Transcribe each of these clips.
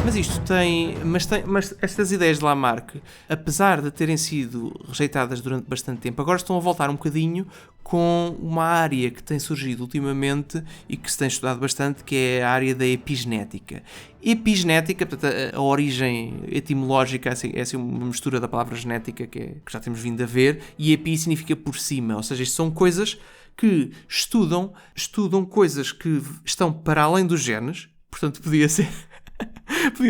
Mas isto mas estas ideias de Lamarck, apesar de terem sido rejeitadas durante bastante tempo, agora estão a voltar um bocadinho com uma área que tem surgido ultimamente e que se tem estudado bastante, que é a área da epigenética. Epigenética, portanto, a origem etimológica é assim uma mistura da palavra genética que já temos vindo a ver, e epi significa por cima, ou seja, isto são coisas que estudam coisas que estão para além dos genes, portanto podia-se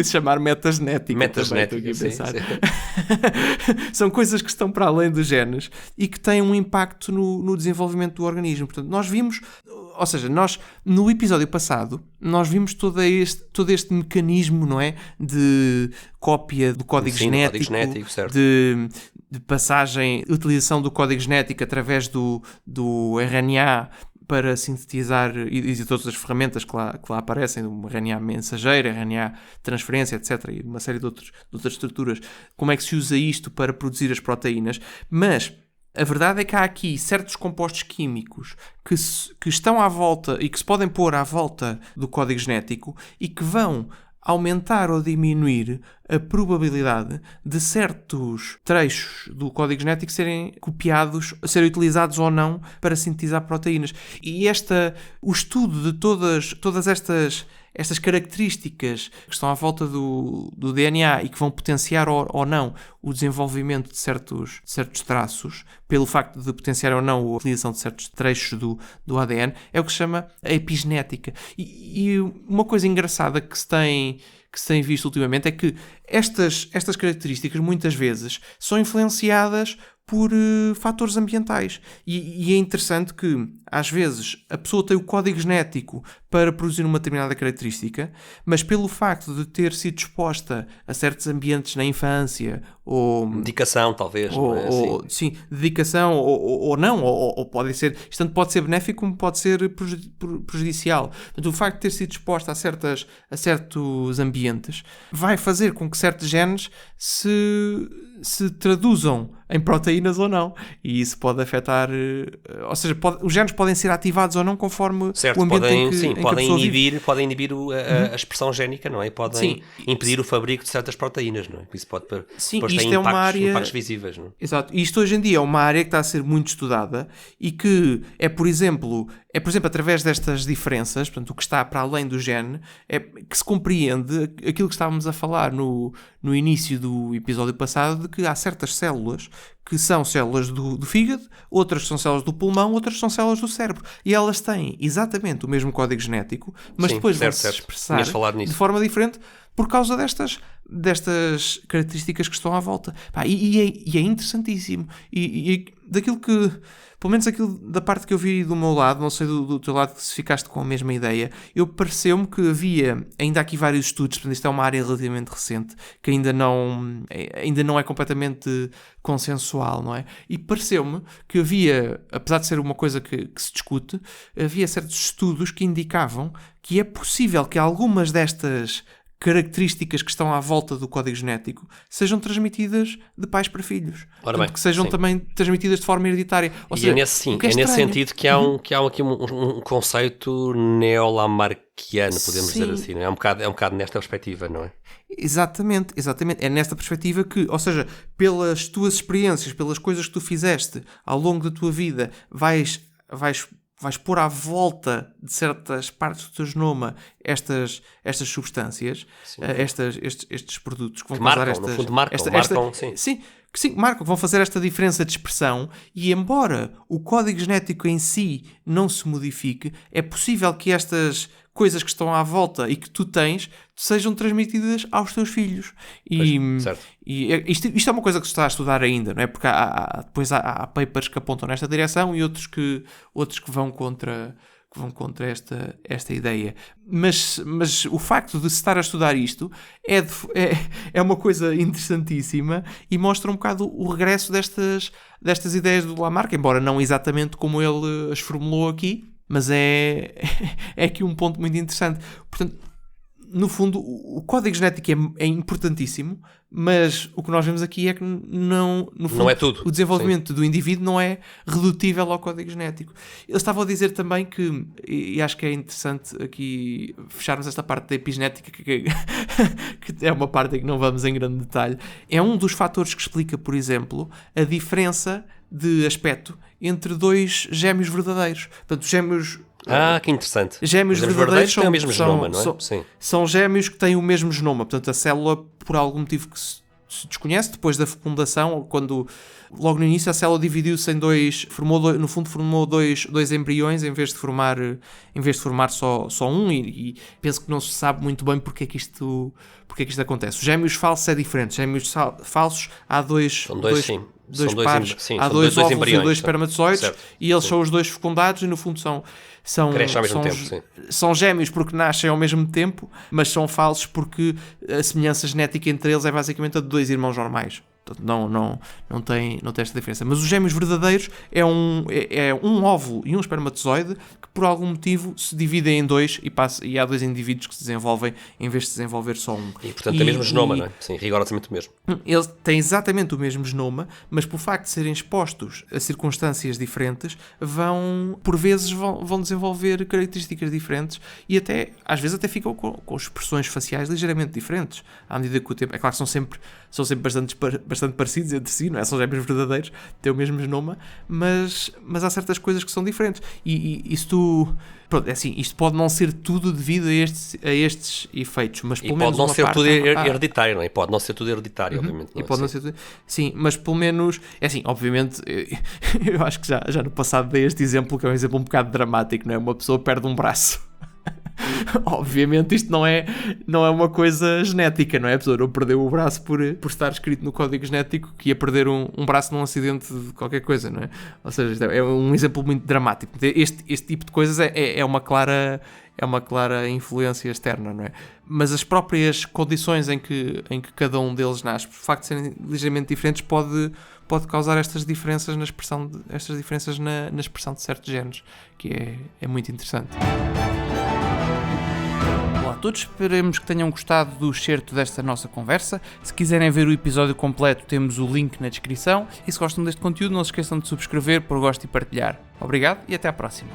chamar metagenética. Metagenética, sim. São coisas que estão para além dos genes e que têm um impacto no desenvolvimento do organismo. Portanto, nós vimos, ou seja, no episódio passado, nós vimos todo este mecanismo, não é? De cópia do código genético, certo. de passagem, utilização do código genético através do RNA para sintetizar, e todas as ferramentas que lá aparecem, um RNA mensageiro, RNA transferência, etc., e uma série de outras estruturas, como é que se usa isto para produzir as proteínas. Mas a verdade é que há aqui certos compostos químicos que estão à volta e que se podem pôr à volta do código genético e que vão aumentar ou diminuir a probabilidade de certos trechos do código genético serem copiados, serem utilizados ou não para sintetizar proteínas. E o estudo de todas estas características que estão à volta do DNA e que vão potenciar ou não o desenvolvimento de certos traços, pelo facto de potenciar ou não a utilização de certos trechos do ADN, é o que se chama a epigenética. E uma coisa engraçada que se tem visto ultimamente é que estas características muitas vezes são influenciadas por fatores ambientais. E é interessante que, às vezes, a pessoa tem o código genético para produzir uma determinada característica, mas pelo facto de ter sido exposta a certos ambientes na infância, ou dedicação, talvez. Sim, dedicação, ou não, ou pode ser, isto tanto pode ser benéfico como pode ser prejudicial. Portanto, o facto de ter sido exposta a certos ambientes vai fazer com que certos genes se traduzam em proteínas ou não, e isso pode afetar, ou seja, os genes podem ser ativados ou não conforme certo, o ambiente em que a pessoa vive. Podem inibir a expressão génica, não é? Podem impedir o fabrico de certas proteínas, não é? Isso pode depois ter impactos visíveis, não é? Exato, e isto hoje em dia é uma área que está a ser muito estudada e que por exemplo, através destas diferenças, portanto, o que está para além do gene, que se compreende aquilo que estávamos a falar no início do episódio passado, de que há certas células que são células do fígado, outras são células do pulmão, outras são células do cérebro. E elas têm exatamente o mesmo código genético, mas depois vão se expressar de forma diferente por causa destas características que estão à volta. E é interessantíssimo. E daquilo que, pelo menos aquilo da parte que eu vi do meu lado, não sei do teu lado se ficaste com a mesma ideia, pareceu-me que havia ainda aqui vários estudos, portanto isto é uma área relativamente recente, que ainda não é completamente consensual, não é? E pareceu-me que havia, apesar de ser uma coisa que se discute, havia certos estudos que indicavam que é possível que algumas destas características que estão à volta do código genético sejam transmitidas de pais para filhos. Que sejam também transmitidas de forma hereditária. Ou seja, é nesse sentido que há aqui um conceito neolamarquiano, podemos dizer assim. Não é? É um bocado nesta perspectiva, não é? Exatamente. É nesta perspectiva que, ou seja, pelas tuas experiências, pelas coisas que tu fizeste ao longo da tua vida, vais pôr à volta de certas partes do teu genoma estas substâncias, estes produtos que vão causar marcam, vão fazer esta diferença de expressão, e embora o código genético em si não se modifique, é possível que estas coisas que estão à volta e que tu tens sejam transmitidas aos teus filhos. Isto é uma coisa que se está a estudar ainda, não é? Porque depois há papers que apontam nesta direção e outros que vão contra esta ideia. Mas o facto de se estar a estudar isto é uma coisa interessantíssima e mostra um bocado o regresso destas ideias do Lamarck, embora não exatamente como ele as formulou aqui, mas é aqui um ponto muito interessante. Portanto, no fundo, o código genético é importantíssimo, mas o que nós vemos aqui é que no fundo, não é tudo. O desenvolvimento do indivíduo não é redutível ao código genético. Eles estavam a dizer também que, e acho que é interessante aqui fecharmos esta parte da epigenética, que é uma parte em que não vamos em grande detalhe, é um dos fatores que explica, por exemplo, a diferença de aspecto entre dois gêmeos verdadeiros. Portanto, gêmeos... que interessante. Gêmeos verdadeiros têm o mesmo genoma, não é? Sim. São gêmeos que têm o mesmo genoma. Portanto, a célula, por algum motivo que se desconhece, depois da fecundação, quando logo no início a célula dividiu-se em dois, formou dois embriões em vez de formar só um, e penso que não se sabe muito bem porque é que isto acontece. Os gêmeos falsos é diferente. Os gêmeos falsos há dois pares, há dois óvulos e dois espermatozoides, certo. E eles são os dois fecundados e no fundo crescem ao mesmo tempo, são gêmeos porque nascem ao mesmo tempo, mas são falsos porque a semelhança genética entre eles é basicamente a de dois irmãos normais. Não tem esta diferença. Mas os gêmeos verdadeiros é um óvulo e um espermatozoide que por algum motivo se dividem em dois e há dois indivíduos que se desenvolvem em vez de se desenvolver só um. E portanto tem o mesmo genoma, não é? Sim, rigorosamente o mesmo. Eles têm exatamente o mesmo genoma, mas por facto de serem expostos a circunstâncias diferentes, por vezes vão desenvolver características diferentes e às vezes até ficam com expressões faciais ligeiramente diferentes à medida que o tempo... É claro que são sempre bastante parecidos entre si, não é? São gêmeos verdadeiros, têm o mesmo genoma, mas há certas coisas que são diferentes. E isto... Pronto, é assim, isto pode não ser tudo devido a estes efeitos, mas pelo menos pode não ser tudo hereditário, não é? Pode não ser tudo hereditário, obviamente. E pode não ser tudo... Sim, mas pelo menos... É assim, obviamente, eu acho que já no passado dei este exemplo, que é um exemplo um bocado dramático, não é? Uma pessoa perde um braço. Obviamente isto não é uma coisa genética, não é? A pessoa não perdeu o braço por estar escrito no código genético que ia perder um braço num acidente de qualquer coisa, não é? Ou seja, isto é um exemplo muito dramático. Este tipo de coisas é uma clara influência externa, não é? Mas as próprias condições em que cada um deles nasce, por facto de serem ligeiramente diferentes, pode causar estas diferenças na expressão de certos genes, que é muito interessante. Olá a todos, esperemos que tenham gostado do excerto desta nossa conversa. Se quiserem ver o episódio completo, temos o link na descrição. E se gostam deste conteúdo, não se esqueçam de subscrever, pôr gosto e partilhar. Obrigado e até à próxima.